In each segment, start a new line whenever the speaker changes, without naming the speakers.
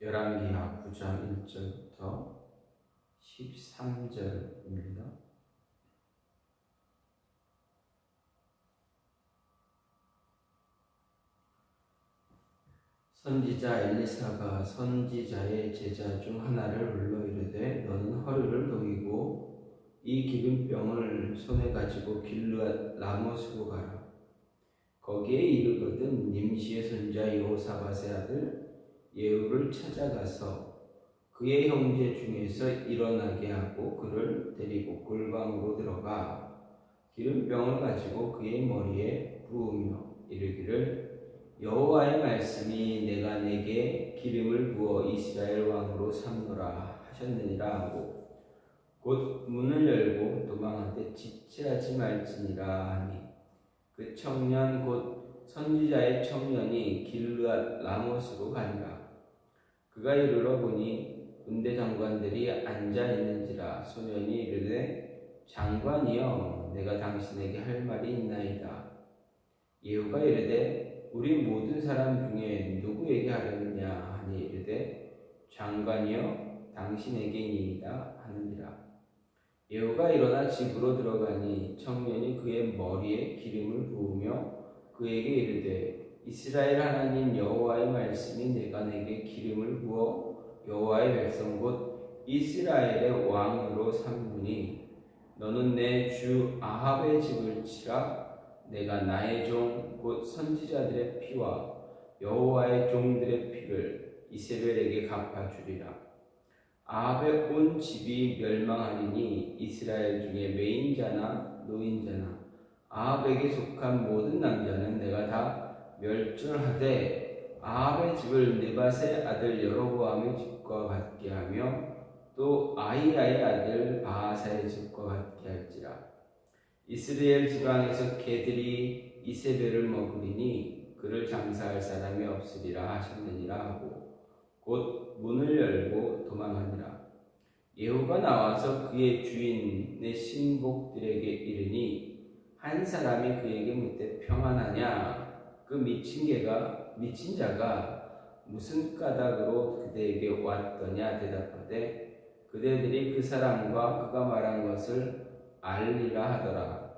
열왕기하 9장 1절부터 13절입니다. 선지자 엘리사가 선지자의 제자 중 하나를 불러 이르되 너는 허리를 녹이고 이 기름병을 손에 가지고 길르앗 라못으로 가라. 거기에 이르거든 님시의 손자 여호사밧의 아들 예후를 찾아가서 그의 형제 중에서 일어나게 하고 그를 데리고 골방으로 들어가 기름병을 가지고 그의 머리에 부으며 이르기를 여호와의 말씀이 내가 내게 기름을 부어 이스라엘 왕으로 삼노라 하셨느니라 하고 곧 문을 열고 도망하되 지체하지 말지니라 하니 그 청년 곧 선지자의 청년이 길르앗 라못으로 가니라. 그가 이르러 보니 군대 장관들이 앉아 있는지라. 소년이 이르되 장관이여 내가 당신에게 할 말이 있나이다. 예후가 이르되 우리 모든 사람 중에 누구에게 하려느냐 하니 이르되 장관이여 당신에게니이다 하느니라. 예후가 일어나 집으로 들어가니 청년이 그의 머리에 기름을 부으며 그에게 이르되 이스라엘 하나님 여호와의 말씀이 내가 내게 기름을 부어 여호와의 백성 곧 이스라엘의 왕으로 삼으니 너는 내 주 아합의 집을 치라. 내가 나의 종 곧 선지자들의 피와 여호와의 종들의 피를 이세벨에게 갚아주리라. 아합의 온 집이 멸망하리니 이스라엘 중에 매인자나 노인자나 아합에게 속한 모든 남자는 내가 다 멸절하되 아합의 집을 느밧의 아들 여로보암의 집과 같게 하며 또 아히야의 아들 바하사의 집과 같게 할지라. 이스라엘 지방에서 개들이 이세벨을 먹으리니 그를 장사할 사람이 없으리라 하셨느니라 하고 곧 문을 열고 도망하니라. 예후가 나와서 그의 주인의 신복들에게 이르니 한 사람이 그에게 묻되 평안하냐? 그 미친 자가 무슨 까닭으로 그대에게 왔더냐 대답하되 그대들이 그 사람과 그가 말한 것을 알리라 하더라.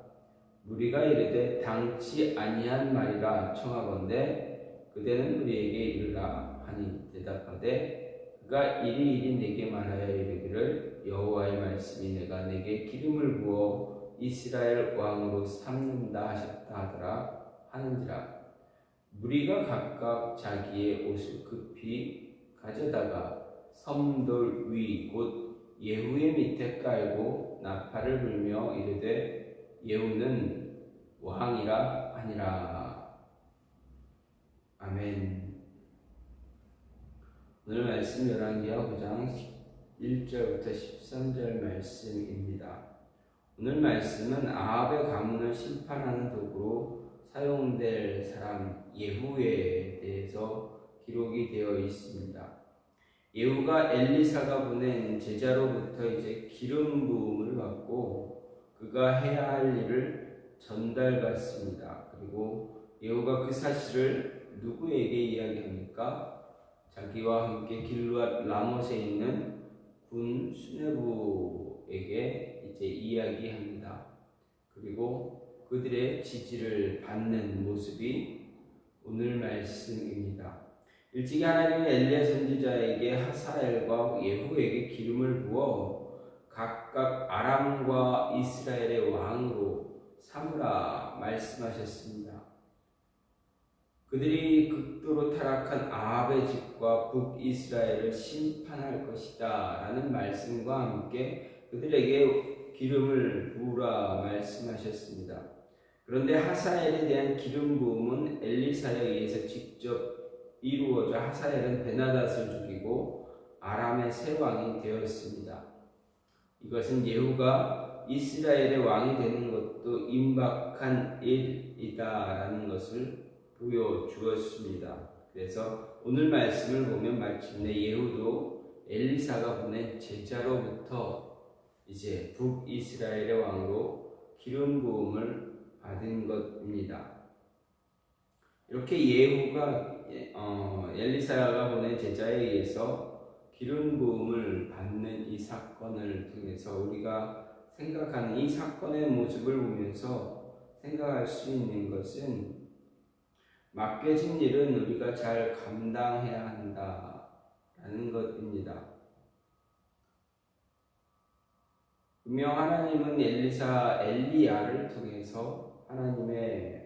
무리가 이르되 당치 아니한 말이라 청하건대 그대는 우리에게 이르라 하니 대답하되 그가 이리 내게 말하여 이르기를 여호와의 말씀이 내가 내게 기름을 부어 이스라엘 왕으로 삼는다 하셨다 하더라 하는지라. 무리가 각각 자기의 옷을 급히 가져다가 섬돌 위 곧 예후의 밑에 깔고 나팔을 불며 이르되 예후는 왕이라 하니라. 아멘. 오늘 말씀 열왕기하 9장 1절부터 13절 말씀입니다. 오늘 말씀은 아합의 가문을 심판하는 도구로 사용될 사람 예후에 대해서 기록이 되어 있습니다. 예후가 엘리사가 보낸 제자로부터 이제 기름 부음을 받고 그가 해야 할 일을 전달받습니다. 그리고 예후가 그 사실을 누구에게 이야기합니까? 자기와 함께 길르앗 라못에 있는 군 수뇌부에게 이제 이야기합니다. 그리고 그들의 지지를 받는 모습이 오늘 말씀입니다. 일찍이 하나님은 엘리야 선지자에게 하사엘과 예후에게 기름을 부어 각각 아람과 이스라엘의 왕으로 삼으라 말씀하셨습니다. 그들이 극도로 타락한 아합의 집과 북이스라엘을 심판할 것이다 라는 말씀과 함께 그들에게 기름을 부으라 말씀하셨습니다. 그런데 하사엘에 대한 기름 부음은 엘리사에 의해서 직접 이루어져 하사엘은 베나닷을 죽이고 아람의 새 왕이 되었습니다. 이것은 예후가 이스라엘의 왕이 되는 것도 임박한 일이다라는 것을 보여주었습니다. 그래서 오늘 말씀을 보면 마침내 예후도 엘리사가 보낸 제자로부터 이제 북이스라엘의 왕으로 기름 부음을 받은 것입니다. 이렇게 예후가 엘리사가 보낸 제자에 의해서 기름 부음을 받는 이 사건을 통해서 우리가 생각하는 이 사건의 모습을 보면서 생각할 수 있는 것은 맡겨진 일은 우리가 잘 감당해야 한다라는 것입니다. 분명 하나님은 엘리야를 통해서 하나님의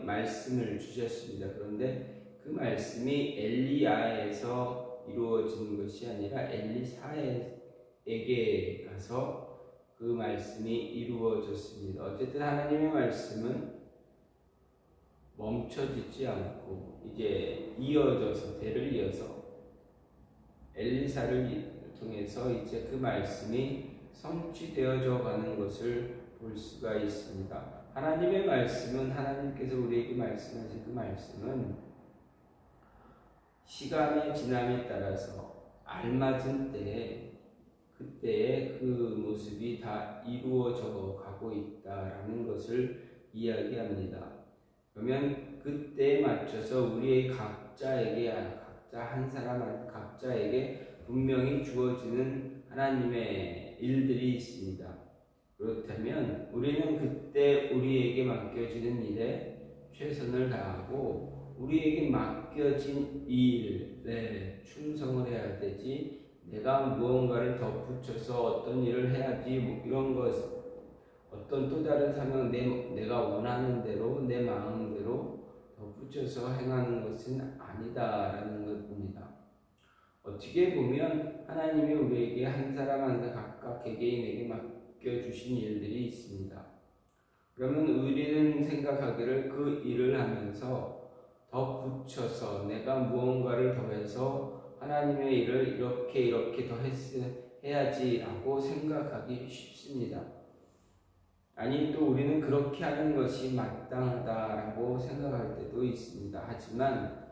말씀을 주셨습니다. 그런데 그 말씀이 엘리야에서 이루어지는 것이 아니라 엘리사에게 가서 그 말씀이 이루어졌습니다. 어쨌든 하나님의 말씀은 멈춰지지 않고 이제 이어져서 대를 이어서 엘리사를 통해서 이제 그 말씀이 성취되어져 가는 것을 볼 수가 있습니다. 하나님의 말씀은 하나님께서 우리에게 말씀하신 그 말씀은 시간의 지남에 따라서 알맞은 때에 그때의 그 모습이 다 이루어져 가고 있다라는 것을 이야기합니다. 그러면 그때에 맞춰서 우리의 각자 한 사람 각자에게 분명히 주어지는 하나님의 일들이 있습니다. 그렇다면 우리는 그때 우리에게 맡겨지는 일에 최선을 다하고 우리에게 맡겨진 일에 충성을 해야 되지, 내가 무언가를 덧붙여서 어떤 일을 해야지 이런 것, 어떤 또 다른 사명 내가 원하는 대로 내 마음대로 덧붙여서 행하는 것은 아니다라는 것입니다. 어떻게 보면 하나님이 우리에게 한 사람 한 사람 각각 개개인에게 맡겨주신 일들이 있습니다. 그러면 우리는 생각하기를 그 일을 하면서 덧붙여서 내가 무언가를 더해서 하나님의 일을 이렇게 더 해야지라고 생각하기 쉽습니다. 아니 또 우리는 그렇게 하는 것이 마땅하다라고 생각할 때도 있습니다. 하지만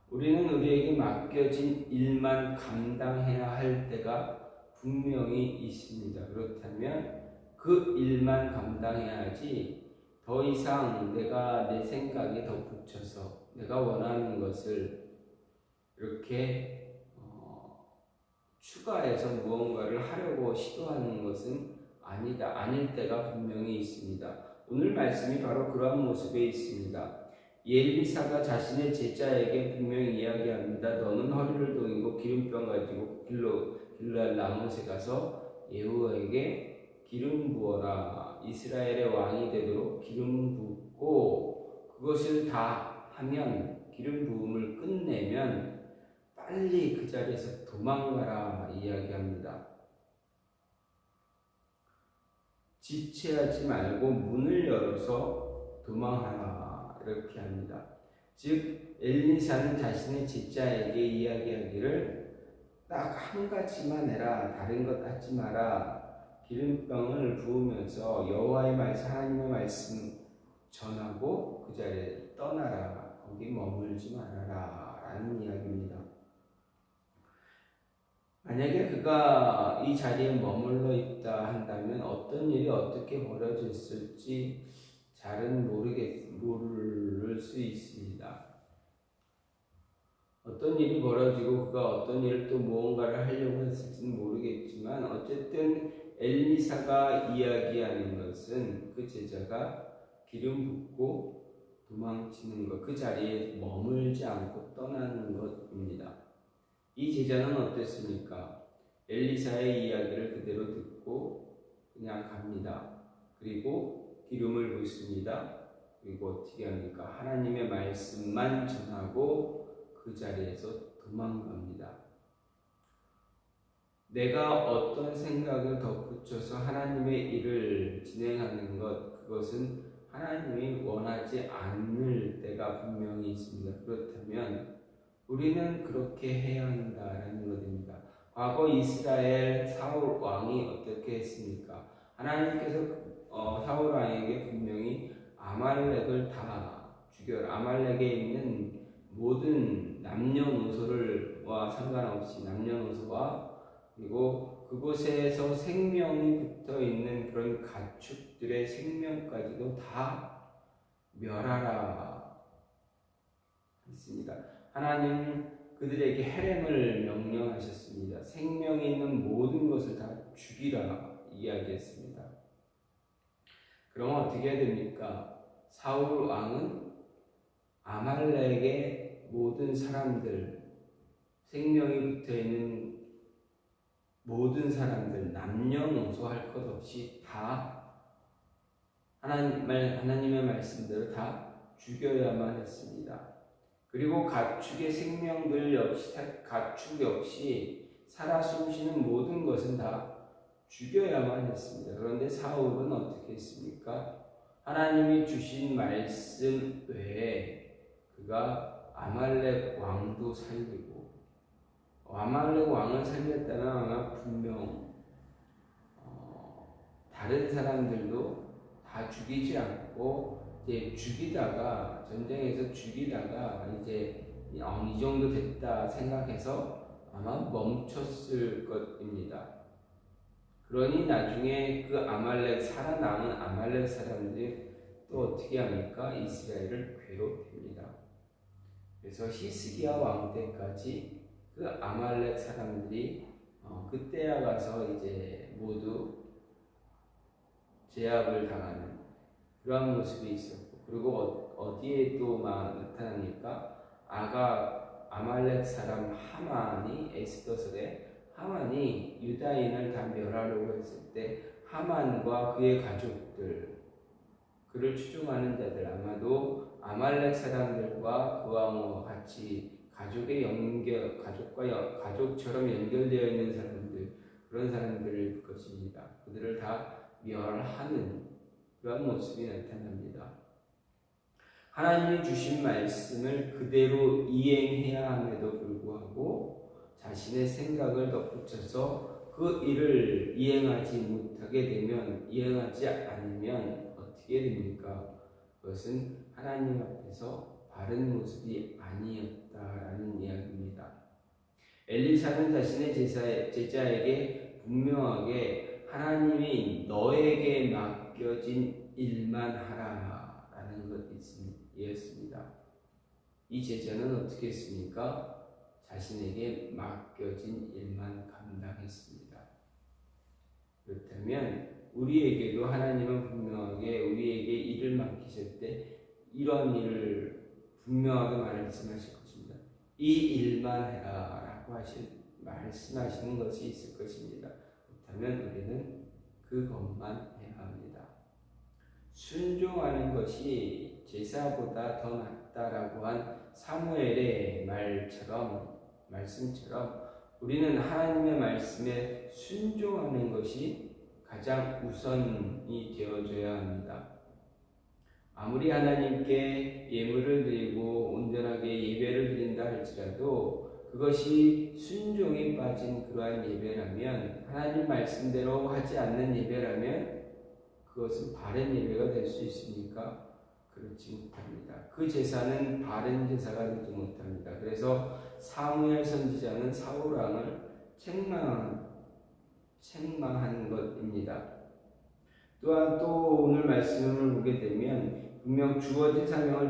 우리는 우리에게 맡겨진 일만 감당해야 할 때가 분명히 있습니다. 그렇다면 그 일만 감당해야지 더 이상 내가 내 생각에 덧붙여서 내가 원하는 것을 이렇게 추가해서 무언가를 하려고 시도하는 것은 아닐 때가 분명히 있습니다. 오늘 말씀이 바로 그러한 모습에 있습니다. 엘리사가 자신의 제자에게 분명히 이야기합니다. 너는 허리를 동이고 기름병 가지고 길르앗 라못에 가서 예후에게 기름 부어라. 이스라엘의 왕이 되도록 기름 붓고 그것을 다 하면 기름 부음을 끝내면 빨리 그 자리에서 도망가라 이야기합니다. 지체하지 말고 문을 열어서 도망하라 이렇게 합니다. 즉 엘리사는 자신의 제자에게 이야기하기를 딱 한 가지만 해라, 다른 것 하지 마라. 기름병을 부으면서 여호와의 말씀, 하나님의 말씀 전하고 그 자리에 떠나라. 거기 머물지 말아라 라는 이야기입니다. 만약에 그가 이 자리에 머물러 있다 한다면 어떤 일이 어떻게 벌어졌을지 잘은 모를 수 있습니다. 어떤 일이 벌어지고 그가 어떤 일을 또 무언가를 하려고 했을지는 모르겠지만 어쨌든 엘리사가 이야기하는 것은 그 제자가 기름 붓고 도망치는 것, 그 자리에 머물지 않고 떠나는 것입니다. 이 제자는 어땠습니까? 엘리사의 이야기를 그대로 듣고 그냥 갑니다. 그리고 기름을 붓습니다. 그리고 어떻게 합니까? 하나님의 말씀만 전하고 그 자리에서 도망갑니다. 내가 어떤 생각을 덧붙여서 하나님의 일을 진행하는 것, 그것은 하나님이 원하지 않을 때가 분명히 있습니다. 그렇다면 우리는 그렇게 해야 한다는 것입니다. 과거 이스라엘 사울 왕이 어떻게 했습니까? 하나님께서 사울 왕에게 분명히 아말렉을 다 죽여라. 아말렉에 있는 모든 남녀노소와 상관없이 남녀노소와 그리고 그곳에서 생명이 붙어 있는 그런 가축들의 생명까지도 다 멸하라 있습니다. 하나님 그들에게 헤렘을 명령하셨습니다. 생명 있는 모든 것을 다 죽이라 이야기했습니다. 그러면 어떻게 해야 됩니까? 사울 왕은 아말렉의 모든 사람들, 생명이 붙어있는 모든 사람들, 남녀노소 할 것 없이 다 하나님의 말씀대로 다 죽여야만 했습니다. 그리고 가축의 생명들 역시, 가축 역시 살아 숨쉬는 모든 것은 다 죽여야만 했습니다. 그런데 사울은 어떻게 했습니까? 하나님이 주신 말씀 외에 그가 아말렉 왕도 살리고, 아말렉 왕을 살렸다면 아마 분명 다른 사람들도 다 죽이지 않고 이제 죽이다가, 전쟁에서 죽이다가 이제 이 정도 됐다 생각해서 아마 멈췄을 것입니다. 그러니 나중에 그 살아남은 아말렉 사람들이 또 어떻게 합니까? 이스라엘을 괴롭힙니다. 그래서 히스기야 왕 때까지 그 아말렉 사람들이 그때야 가서 이제 모두 제압을 당하는 그런 모습이 있었고, 그리고 어디에 또 나타납니까? 아말렉 사람 하만이, 에스더설에 하만이 유다인을 다 멸하려고 했을 때 하만과 그의 가족들, 그를 추종하는 자들, 아마도 아말렉 사람들과 그와 같이 가족처럼 연결되어 있는 사람들, 그런 사람들일 것입니다. 그들을 다 멸하는 그런 모습이 나타납니다. 하나님이 주신 말씀을 그대로 이행해야 함에도 불구하고 자신의 생각을 덧붙여서 그 일을 이행하지 않으면 어떻게 됩니까? 그것은 하나님 앞에서 바른 모습이 아니었다라는 이야기입니다. 엘리사는 자신의 제자에게 분명하게 하나님이 너에게 맡겨진 일만 하라라는 것이었습니다. 이 제자는 어떻게 했습니까? 자신에게 맡겨진 일만 감당했습니다. 그렇다면 우리에게도 하나님은 분명하게 우리에게 일을 맡기실 때 이런 일을 분명하게 말씀하실 것입니다. 이 일만 해라 라고 말씀하시는 것이 있을 것입니다. 그렇다면 우리는 그것만 해야 합니다. 순종하는 것이 제사보다 더 낫다라고 한 사무엘의 말씀처럼 우리는 하나님의 말씀에 순종하는 것이 가장 우선이 되어져야 합니다. 아무리 하나님께 예물을 드리고 온전하게 예배를 드린다 할지라도 그것이 순종이 빠진 그러한 예배라면, 하나님 말씀대로 하지 않는 예배라면 그것은 바른 예배가 될 수 있습니까? 그렇지 못합니다. 그 제사는 바른 제사가 되지 못합니다. 그래서 사무엘 선지자는 사울 왕을 책망한 것입니다. 또한 또 오늘 말씀을 보게 되면 분명 주어진 사명에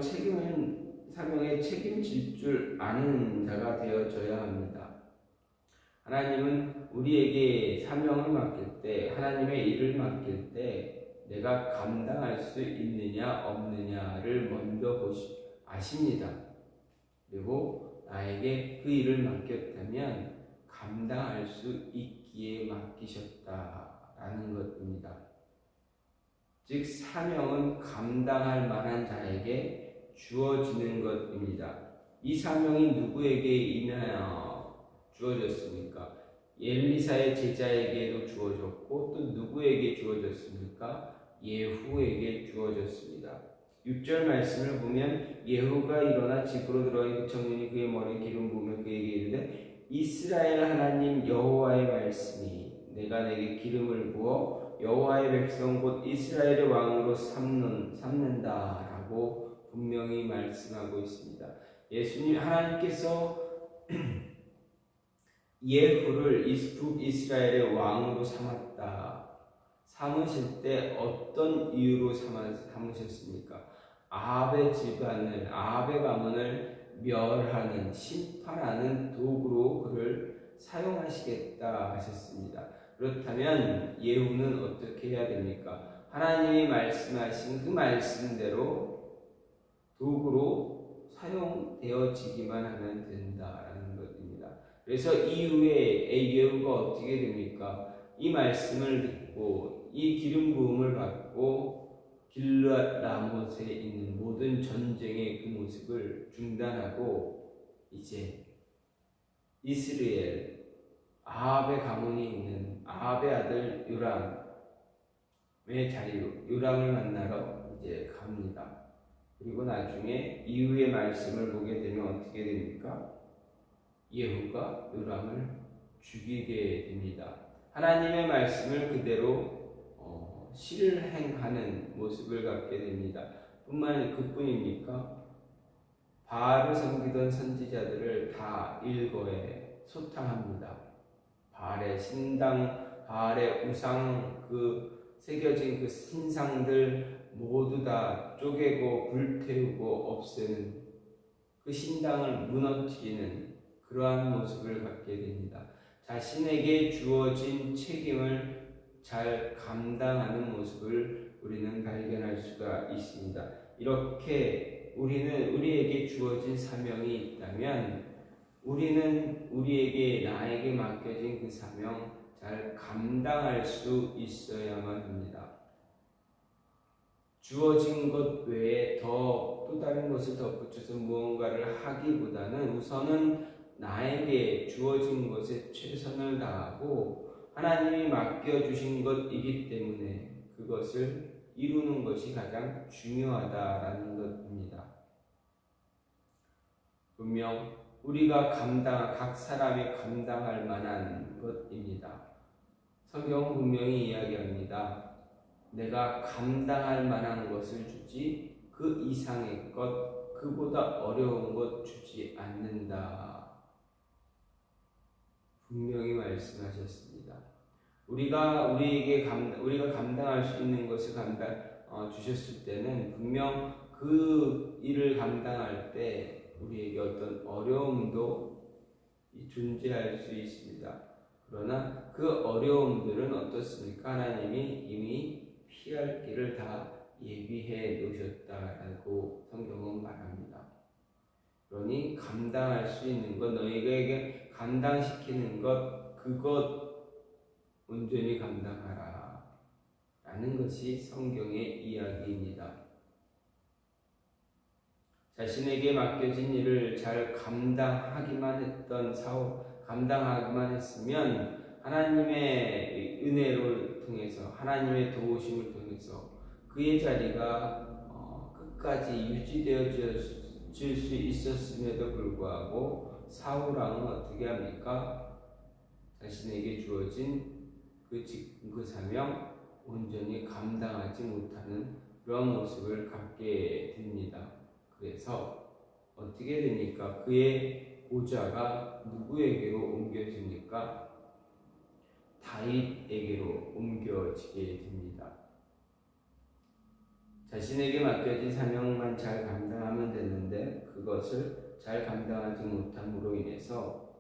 책임질 줄 아는 자가 되어져야 합니다. 하나님은 우리에게 사명을 맡길 때, 하나님의 일을 맡길 때 내가 감당할 수 있느냐 없느냐를 먼저 아십니다. 그리고 나에게 그 일을 맡겼다면 감당할 수 있기에 맡기셨다라는 것입니다. 즉 사명은 감당할 만한 자에게 주어지는 것입니다. 이 사명이 누구에게 인하여 주어졌습니까? 엘리사의 제자에게도 주어졌고 또 누구에게 주어졌습니까? 예후에게 주어졌습니다. 6절 말씀을 보면 예후가 일어나 집으로 들어가 그 청년이 그의 머리에 기름 부으며 그에게 이르되 이스라엘 하나님 여호와의 말씀이 내가 내게 기름을 부어 여호와의 백성 곧 이스라엘의 왕으로 삼는다라고 분명히 말씀하고 있습니다. 하나님께서 예후를 북이스라엘의 왕으로 삼으실 때 어떤 이유로 삼으셨습니까? 아합의 가문을 멸하는, 심판하는 도구로 그를 사용하시겠다 하셨습니다. 그렇다면 예후는 어떻게 해야 됩니까? 하나님이 말씀하신 그 말씀대로 도구로 사용되어지기만 하면 된다라는 것입니다. 그래서 이후에 예후가 어떻게 됩니까? 이 말씀을 듣고 이 기름 부음을 받고 길르앗 라못에 있는 모든 전쟁의 그 모습을 중단하고 이제 이스라엘 아합의 가문이 있는 아합의 아들 요람의 자리로 요람을 만나러 이제 갑니다. 그리고 나중에 이후의 말씀을 보게 되면 어떻게 됩니까? 예후가 요람을 죽이게 됩니다. 하나님의 말씀을 그대로 실행하는 모습을 갖게 됩니다. 그뿐입니까? 바알을 섬기던 선지자들을 다 일거에 소탕합니다. 바알의 신당, 바알의 우상, 그 새겨진 그 신상들 모두 다 쪼개고 불태우고 없애는, 그 신당을 무너뜨리는 그러한 모습을 갖게 됩니다. 자신에게 주어진 책임을 잘 감당하는 모습을 우리는 발견할 수가 있습니다. 이렇게 우리에게 주어진 사명이 있다면 우리는 나에게 맡겨진 그 사명 잘 감당할 수 있어야만 합니다. 주어진 것 외에 또 다른 것을 덧붙여서 무언가를 하기보다는 우선은 나에게 주어진 것에 최선을 다하고 하나님이 맡겨주신 것이기 때문에 그것을 이루는 것이 가장 중요하다라는 것입니다. 분명 우리가 각 사람이 감당할 만한 것입니다. 성경은 분명히 이야기합니다. 내가 감당할 만한 것을 주지 그 이상의 것, 그보다 어려운 것 주지 않는다. 분명히 말씀하셨습니다. 우리가 감당할 수 있는 것을 주셨을 때는 분명 그 일을 감당할 때 우리에게 어떤 어려움도 존재할 수 있습니다. 그러나 그 어려움들은 어떻습니까? 하나님이 이미 피할 길을 다 예비해 놓으셨다라고 성경은 말합니다. 그러니 감당할 수 있는 것, 너희에게 감당시키는 것, 그것 온전히 감당하라 라는 것이 성경의 이야기입니다. 자신에게 맡겨진 일을 잘 감당하기만 했으면 하나님의 은혜를 통해서, 하나님의 도우심을 통해서 그의 자리가 끝까지 유지되어질 수 있었음에도 불구하고 사울왕은 어떻게 합니까? 자신에게 주어진 그 사명 온전히 감당하지 못하는 그런 모습을 갖게 됩니다. 그래서 어떻게 됩니까? 그의 보좌가 누구에게로 옮겨집니까? 다윗에게로 옮겨지게 됩니다. 자신에게 맡겨진 사명만 잘 감당하면 되는데 그것을 잘 감당하지 못함으로 인해서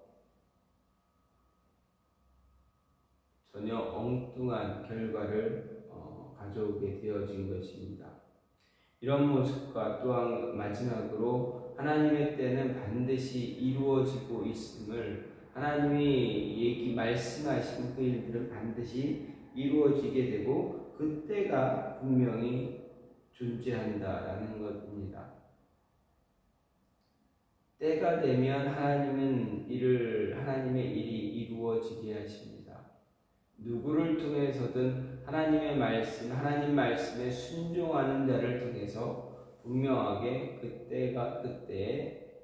전혀 엉뚱한 결과를 가져오게 되어진 것입니다. 이런 모습과 또한 마지막으로 하나님의 때는 반드시 이루어지고 있음을, 하나님이 말씀하신 그 일들은 반드시 이루어지게 되고 그 때가 분명히 존재한다라는 것입니다. 때가 되면 하나님의 일이 이루어지게 하십니다. 누구를 통해서든 하나님 말씀에 순종하는 자를 통해서 분명하게 그때에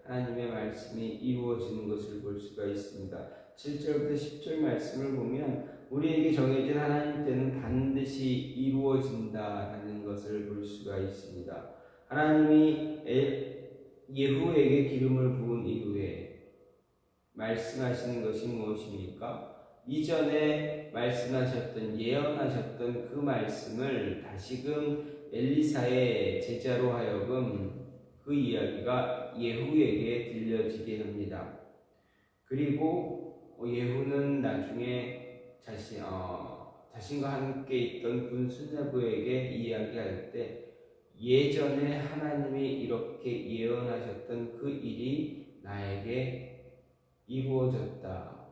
하나님의 말씀이 이루어지는 것을 볼 수가 있습니다. 7절부터 10절 말씀을 보면 우리에게 정해진 하나님 때는 반드시 이루어진다라는 것을 볼 수가 있습니다. 하나님이 예후에게 기름을 부은 이후에 말씀하시는 것이 무엇입니까? 이전에 예언하셨던 그 말씀을 다시금 엘리사의 제자로 하여금 그 이야기가 예후에게 들려지게 합니다. 그리고 예후는 나중에 자신과 함께 있던 분수네부에게 이야기할 때 예전에 하나님이 이렇게 예언하셨던 그 일이 나에게 이루어졌다.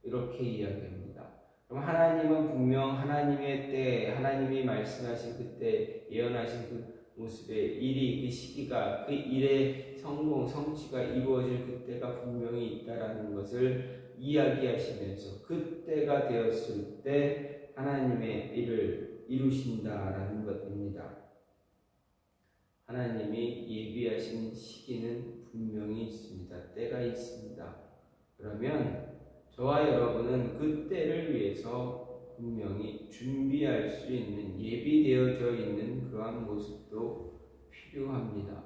이렇게 이야기합니다. 그럼 하나님은 분명 하나님의 때, 하나님이 말씀하신 그때 예언하신 그 모습의 일이, 그 시기가, 그 일의 성취가 이루어질 그때가 분명히 있다라는 것을 이야기하시면서 그때가 되었을 때 하나님의 일을 이루신다라는 것입니다. 하나님이 예비하신 시기는 분명히 있습니다. 때가 있습니다. 그러면 저와 여러분은 그 때를 위해서 분명히 준비할 수 있는, 예비되어져 있는 그러한 모습도 필요합니다.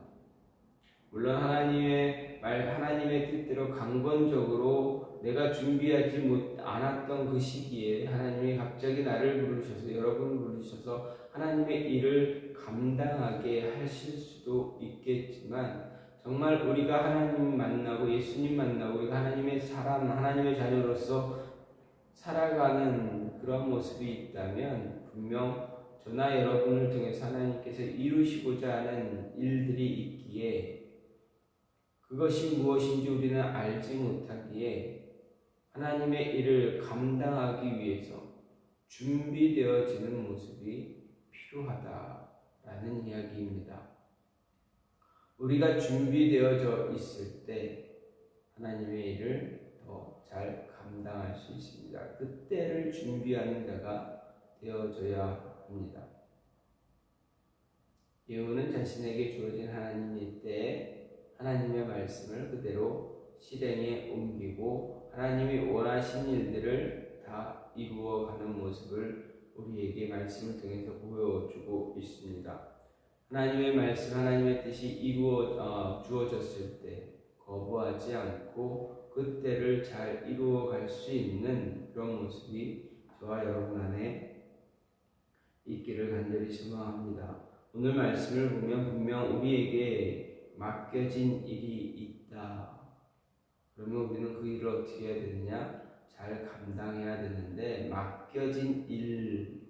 물론 하나님의 뜻대로 강권적으로 내가 준비하지 않았던 그 시기에 하나님이 갑자기 나를 부르셔서, 여러분을 부르셔서 하나님의 일을 감당하게 하실 수도 있겠지만, 정말 우리가 하나님 만나고 예수님 만나고 우리가 하나님의 사람, 하나님의 자녀로서 살아가는 그런 모습이 있다면 분명 저나 여러분을 통해서 하나님께서 이루시고자 하는 일들이 있기에 그것이 무엇인지 우리는 알지 못하기에 하나님의 일을 감당하기 위해서 준비되어지는 모습이 필요하다라는 이야기입니다. 우리가 준비되어져 있을 때 하나님의 일을 더 잘 감당할 수 있습니다. 그때를 준비하는 자가 되어져야 합니다. 예후는 자신에게 주어진 하나님의 때에 하나님의 말씀을 그대로 실행에 옮기고 하나님이 원하신 일들을 다 이루어가는 모습을 우리에게 말씀을 통해서 보여주고 있습니다. 하나님의 말씀, 하나님의 뜻이 주어졌을 때 거부하지 않고 그때를 잘 이루어갈 수 있는 그런 모습이 저와 여러분 안에 있기를 간절히 소망합니다. 오늘 말씀을 보면 분명 우리에게 맡겨진 일이 있다. 그러면 우리는 그 일을 어떻게 해야 되느냐? 잘 감당해야 되는데 맡겨진 일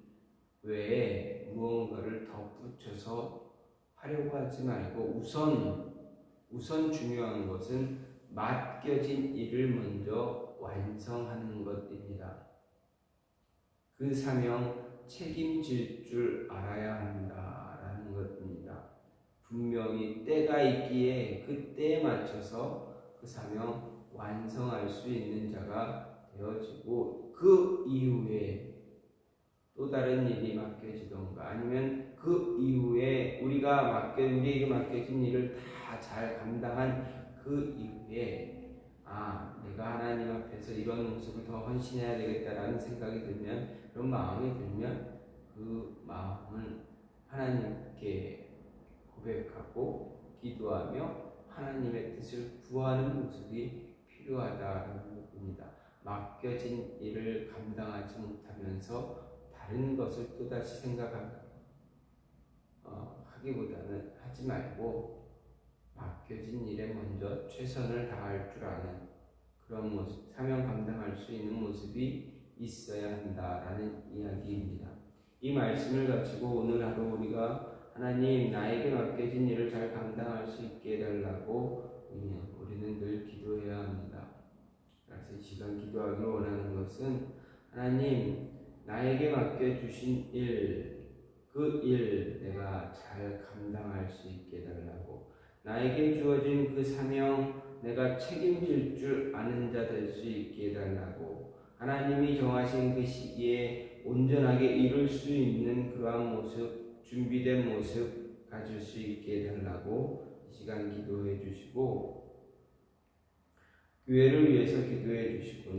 외에 무언가를 덧붙여서 하려고 하지 말고 우선 중요한 것은 맡겨진 일을 먼저 완성하는 것입니다. 그 사명 책임질 줄 알아야 한다라는 것입니다. 분명히 때가 있기에 그 때에 맞춰서 그 사명 완성할 수 있는 자가 되어지고 그 이후에 또 다른 일이 맡겨지던가 아니면 그 이후에 우리에게 맡겨진 일을 다 잘 감당한 그 이후에 내가 하나님 앞에서 이런 모습을 더 헌신해야 되겠다라는 생각이 들면, 그런 마음이 들면 그 마음을 하나님께 고백하고 기도하며 하나님의 뜻을 구하는 모습이 필요하다는 것입니다. 맡겨진 일을 감당하지 못하면서 다른 것을 또다시 하기보다는 하지 말고 맡겨진 일에 먼저 최선을 다할 줄 아는 그런 모습, 사명 감당할 수 있는 모습이 있어야 한다라는 이야기입니다. 이 말씀을 가지고 오늘 하루 우리가 하나님 나에게 맡겨진 일을 잘 감당할 수 있게 해달라고 우리는 늘 기도해야 합니다. 그래서 이 시간 기도하기를 원하는 것은 하나님 나에게 맡겨주신 그 일 내가 잘 감당할 수 있게 해달라고, 나에게 주어진 그 사명 내가 책임질 줄 아는 자 될 수 있게 해달라고, 하나님이 정하신 그 시기에 온전하게 이룰 수 있는 그러한 모습, 준비된 모습 가질 수 있게 해달라고 이 시간 기도해 주시고 교회를 위해서 기도해 주시고